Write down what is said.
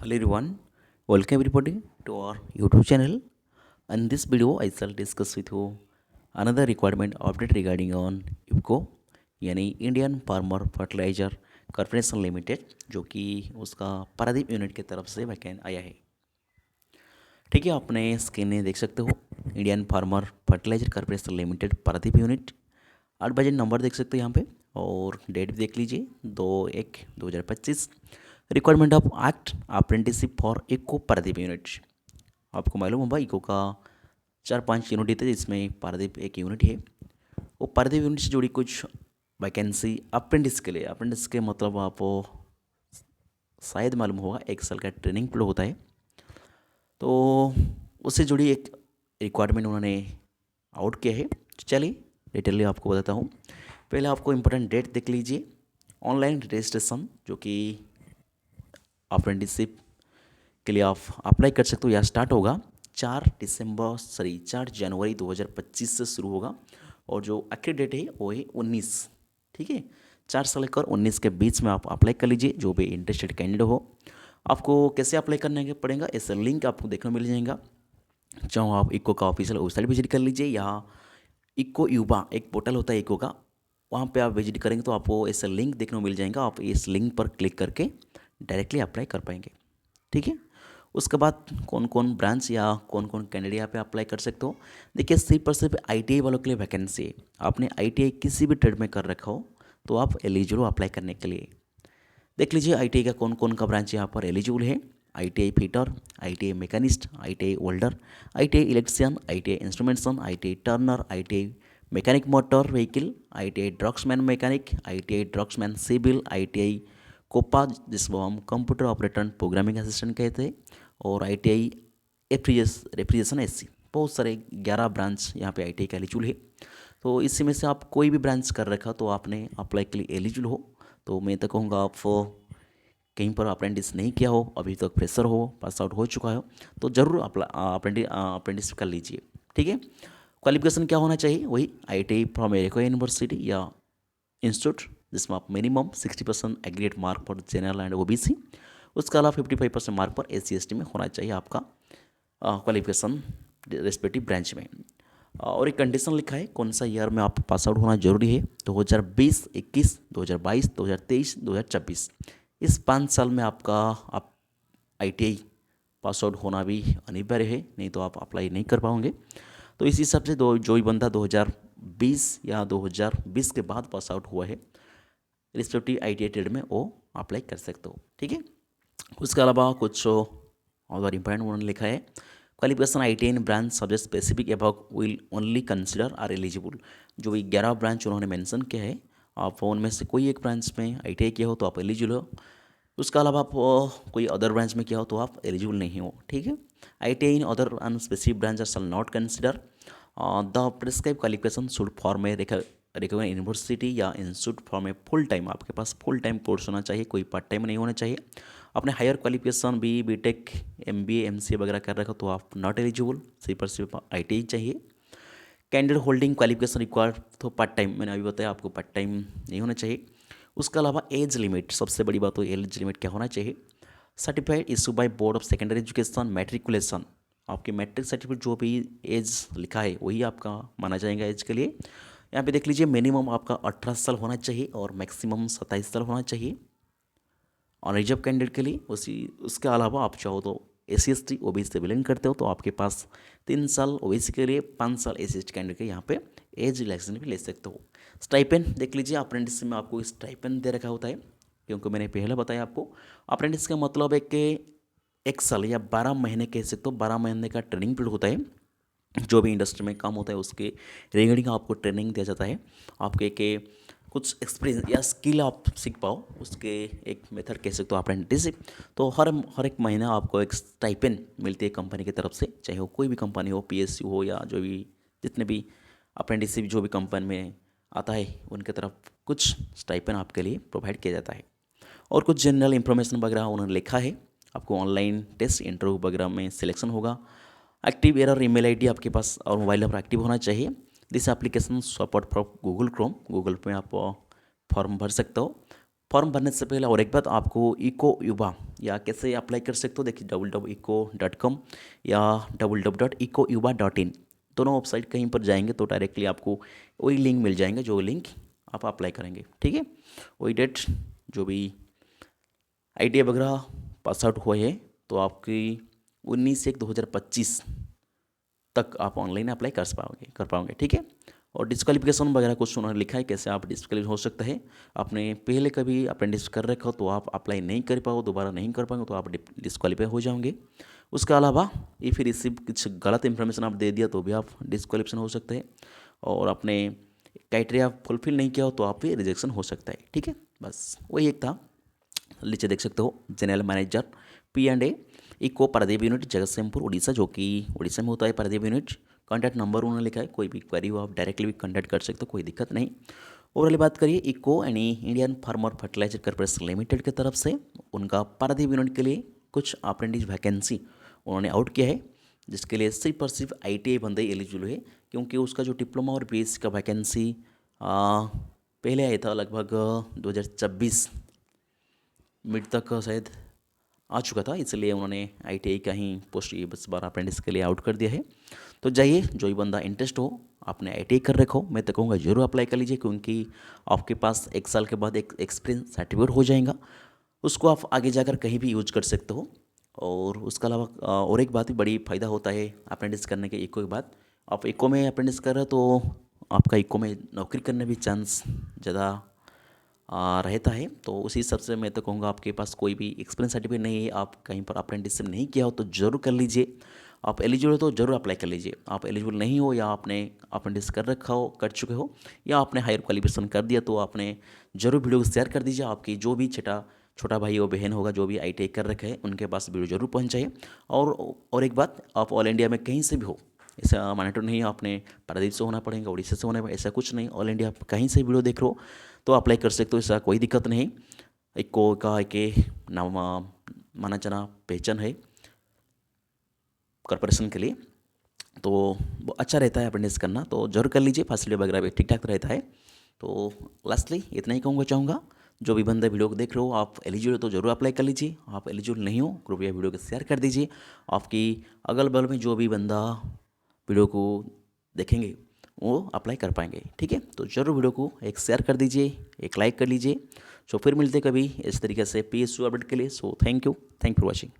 Hello everyone, welcome everybody to our YouTube channel. In this video, I shall discuss with you another requirement update regarding on IFCO यानी Indian farmer fertiliser corporation limited जो कि उसका Paradip unit की तरफ से vacant आया है। ठीक है, आपने स्क्रीन में देख सकते हो Indian farmer fertiliser corporation limited Paradip unit 8 बजे नंबर देख सकते हो यहाँ पे और डेट भी देख लीजिए 2/1/2025। Requirement of act apprenticeship for इको पारादीप यूनिट। आपको मालूम होगा इको का 4-5 यूनिट थे जिसमें पारादीप एक यूनिट है। वो पारादीप यूनिट से जुड़ी कुछ वैकेंसी अप्रेंटिस के लिए, अप्रेंटिस के मतलब आपको शायद मालूम होगा 1 साल का ट्रेनिंग पीरियड होता है। तो उससे जुड़ी एक रिक्वायरमेंट उन्होंने आउट किया है। चलिए डिटेली आपको बताता हूँ। पहले आपको इम्पोर्टेंट डेट देख लीजिए। ऑनलाइन रजिस्ट्रेशन जो कि अप्रेंटिसशिप के लिए आप अप्लाई कर सकते हो या स्टार्ट होगा 4 जनवरी 2025 से शुरू होगा और जो आखिरी डेट है वो है 19। ठीक है, 4 से लेकर 19 के बीच में आप अप्लाई कर लीजिए जो भी इंटरेस्टेड कैंडिडेट हो। आपको कैसे अप्लाई करने का पड़ेगा, ऐसा लिंक आपको देखने को मिल जाएगा। चाहो आप इको का ऑफिशियल वेबसाइट विजिट कर लीजिए या इको युवा एक पोर्टल होता है इको का, वहाँ पे आप विजिट करेंगे तो आपको ऐसा लिंक देखने को मिल जाएगा। आप इस लिंक पर क्लिक करके डायरेक्टली अप्लाई कर पाएंगे। ठीक है, उसके बाद कौन कौन ब्रांच या कौन कौन कैंडिडेट यहाँ पे अप्लाई कर सकते हो। देखिए सिर्फ और सिर्फ ITI वालों के लिए वैकेंसी है। आपने ITI किसी भी ट्रेड में कर रखा हो तो आप एलिजिबल हो अप्लाई करने के लिए। देख लीजिए ITI का कौन कौन का ब्रांच यहाँ पर एलिजिबल है। ITI fitter, ITI machinist, ITI welder, ITI electrician, ITI instrumentation, ITI turner, ITI mechanic motor vehicle, ITI draughtsman mechanic, ITI draughtsman civil, ITI COPA जिसको हम computer operator and programming assistant कहते हैं, और ITI refrigeration SC। बहुत सारे 11 branch यहाँ पे ITI का एलिजिबल है। तो इसी में से आप कोई भी ब्रांच कर रखा तो आपने अप्लाई के लिए एलिजिबल हो। तो मैं तो कहूँगा आप कहीं पर अप्रेंटिस नहीं किया हो, अभी तक फ्रेशर हो, पास आउट हो चुका हो तो ज़रूर अप्रेंटिस कर लीजिए। ठीक है, क्वालिफिकेशन क्या होना चाहिए, वही ITI फ्रॉम एरिको यूनिवर्सिटी या इंस्टीट्यूट जिसमें आप minimum 60% aggregate mark for general and OBC, उसके अलावा 55% मार्क पर SC ST में होना चाहिए आपका क्वालिफिकेशन रेस्पेक्टिव ब्रांच में। और एक कंडीशन लिखा है कौन सा ईयर में आप पास आउट होना जरूरी है, 2020, 21, 2022, 2023, 2024। इस 5 साल में आपका आप ITI पास आउट होना भी अनिवार्य है, नहीं तो आप अप्लाई नहीं कर पाओगे। तो इस हिसाब से जो भी बंदा 2020 या 2020 के बाद पास आउट हुआ है रिस्पेक्टिव ITI ट्रेड में वो अप्लाई कर सकते हो। ठीक है, उसके अलावा कुछ और इम्पोर्टेंट उन्होंने लिखा है qualification ITI in branch subject specific above will only consider are eligible. जो भी 11 ब्रांच उन्होंने मेंशन किया है, आप उनमें से कोई एक ब्रांच में ITI किया हो तो आप एलिजिबल हो। उसके अलावा आप कोई अदर ब्रांच में किया हो तो आप एलिजिबल नहीं हो। ठीक है, ITI in other unspecific branch shall not consider the prescribe qualification should form a recognised university या institute form a full time. आपके पास फुल टाइम कोर्स होना चाहिए, कोई पार्ट टाइम नहीं होना चाहिए। आपने higher qualification BTech MBA MCA वगैरह कर रखा तो आप नॉट एलिजिबल, सिर्फ ITI चाहिए। कैंडिडेट होल्डिंग क्वालिफिकेशन रिक्वायर्ड तो पार्ट टाइम, मैंने अभी बताया आपको पार्ट टाइम नहीं होना चाहिए। उसके अलावा एज लिमिट, सबसे बड़ी बात तो एज लिमिट क्या होना चाहिए। Certified issue by board of secondary education matriculation, आपकी मैट्रिक सर्टिफिकेट जो भी एज लिखा है वही आपका माना जाएगा एज के लिए। यहाँ पे देख लीजिए मिनिमम आपका 18 साल होना चाहिए और मैक्सिमम 27 साल होना चाहिए ऑन रिजर्व कैंडिडेट के लिए। उसके अलावा आप चाहो तो SC ST OBC से बिलोंग करते हो तो आपके पास 3 साल OBC के लिए, 5 साल SC ST कैंडिडेट के यहाँ पे एज रिलैक्सेशन भी ले सकते हो। स्टाइपेंड देख लीजिए, अप्रेंटिस में आपको स्टाइपेंड दे रखा होता है क्योंकि मैंने पहले बताया आपको अप्रेंटिस का मतलब है कि 1 साल या 12 महीने कह सकते हो, 12 महीने का ट्रेनिंग पीरियड होता है। जो भी इंडस्ट्री में काम होता है उसके रिगार्डिंग आपको ट्रेनिंग दिया जाता है। आपके के कुछ एक्सपीरियंस या स्किल आप सीख पाओ, उसके एक मेथड कह सकते हो अप्रेंटिसशिप। तो हर एक महीना आपको एक स्टाइपेंड मिलती है कंपनी की तरफ से, चाहे वो कोई भी कंपनी हो, PSU हो या जो भी जितने भी अप्रेंटिसशिप जो भी कंपनी में आता है उनके तरफ कुछ स्टाइपेंड आपके लिए प्रोवाइड किया जाता है। और कुछ जनरल इंफॉर्मेशन वगैरह उन्होंने लिखा है। आपको ऑनलाइन टेस्ट इंटरव्यू वगैरह में सिलेक्शन होगा। एक्टिव एरर ईमेल ID आपके पास और मोबाइल नंबर एक्टिव होना चाहिए। This application support for Google Chrome, Google पे आप फॉर्म भर सकते हो। फॉर्म भरने से पहले और एक बात, आपको इको युवा या कैसे अप्लाई कर सकते हो, देखिए www.eco.com या www.ecoyuva.in, दोनों वेबसाइट कहीं पर जाएंगे तो डायरेक्टली आपको वही लिंक मिल जाएंगे, जो लिंक आप अप्लाई करेंगे। ठीक है, वही डेट जो भी ITI वगैरह पास आउट हुए हैं तो आपकी 19/1/2025 तक आप ऑनलाइन अप्लाई कर पाओगे। ठीक है, और डिस्क्वालिफिकेशन वगैरह कुछ उन्होंने लिखा है कैसे आप डिस्क्वालिफाई हो सकता है। आपने पहले कभी अप्रेंटिस कर रखा हो तो आप अप्लाई नहीं कर पाओ, दोबारा नहीं कर पाओगे तो आप डिस्क्वालीफाई हो जाओगे। उसके अलावा ये फिर इसी कुछ गलत इन्फॉर्मेशन आप दे दिया तो भी आप डिस्क्वालिफिकेशन हो सकते हैं, और आपने क्राइटेरिया फुलफिल नहीं किया हो तो आप भी रिजेक्शन हो सकता है। ठीक है, बस वही एक था। नीचे देख सकते हो जनरल मैनेजर P&A इको पारादीप यूनिट जगतसिंहपुर उड़ीसा, जो कि उड़ीसा में होता है पारादीप यूनिट। कॉन्टैक्ट नंबर उन्होंने लिखा है, कोई भी क्वेरी हो आप डायरेक्टली भी कॉन्टैक्ट कर सकते हो, कोई दिक्कत नहीं। और वाली बात करिए इको यानी Indian farmer fertiliser corporation limited की तरफ से उनका पारादीप यूनिट के लिए कुछ अप्रेंटिस वैकेंसी उन्होंने आउट किया है, जिसके लिए सिर्फ और सिर्फ ITI बंदे एलिजिबल है, क्योंकि उसका जो डिप्लोमा और BSc का वैकेंसी पहले आया था लगभग 2026 मिड तक शायद आ चुका था, इसलिए उन्होंने ITI का ही पोस्ट ये बस 12 अप्रेंटिस के लिए आउट कर दिया है। तो जाइए, जो ही बंदा इंटरेस्ट हो, आपने ITI कर रखा हो, मैं तो कहूँगा जरूर अप्लाई कर लीजिए, क्योंकि आपके पास 1 साल के बाद एक एक्सपीरियंस सर्टिफिकेट हो जाएगा, उसको आप आगे जाकर कहीं भी यूज कर सकते हो। और उसके अलावा और एक बात भी बड़ी फ़ायदा होता है अप्रेंटिस करने के, इको के बाद आप इको में अप्रेंटिस कर रहे हो तो आपका इको में नौकरी करने भी चांस ज़्यादा रहता है। तो उसी हिसाब से मैं तो कहूँगा आपके पास कोई भी एक्सपीरियंस सर्टिफिकेट नहीं है, आप कहीं पर अप्रेंटिसशिप नहीं किया हो तो ज़रूर कर लीजिए। आप एलिजिबल हो तो ज़रूर अप्लाई कर लीजिए। आप एलिजिबल नहीं हो या आपने अप्रेंटिस कर चुके हो या आपने हायर क्वालिफिकेशन कर दिया तो आपने ज़रूर वीडियो को शेयर कर दीजिए। आपकी जो भी छोटा भाई और बहन होगा जो भी ITI कर रखे हैं उनके पास वीडियो जरूर पहुँचाइए। और एक बात, आप ऑल इंडिया में कहीं से भी हो, ऐसा मैटर नहीं है आपने पारादीप से होना पड़ेगा, उड़ीसा से होना पड़ेगा, ऐसा कुछ नहीं। ऑल इंडिया आप कहीं से वीडियो देख रहे हो तो अप्लाई कर सकते हो, ऐसा कोई दिक्कत नहीं। इको का एक नाम माना जाना पहचान है कॉरपोरेशन के लिए, तो वो अच्छा रहता है अप्रेंटिस करना, तो जरूर कर लीजिए। फैसिलिटी वगैरह भी ठीक ठाक रहता है। तो लास्टली इतना ही चाहूँगा, जो भी बंदे वीडियो को देख रहे हो आप एलिजिबल हो तो जरूर अप्लाई कर लीजिए। आप एलिजिबल नहीं हो कृपया वीडियो को शेयर कर दीजिए। आपकी अगल बगल में जो भी बंदा वीडियो को देखेंगे वो अप्लाई कर पाएंगे। ठीक है, तो ज़रूर वीडियो को एक शेयर कर दीजिए, एक लाइक कर लीजिए। सो फिर मिलते कभी इस तरीके से PSU अपडेट के लिए। So thank you for watching.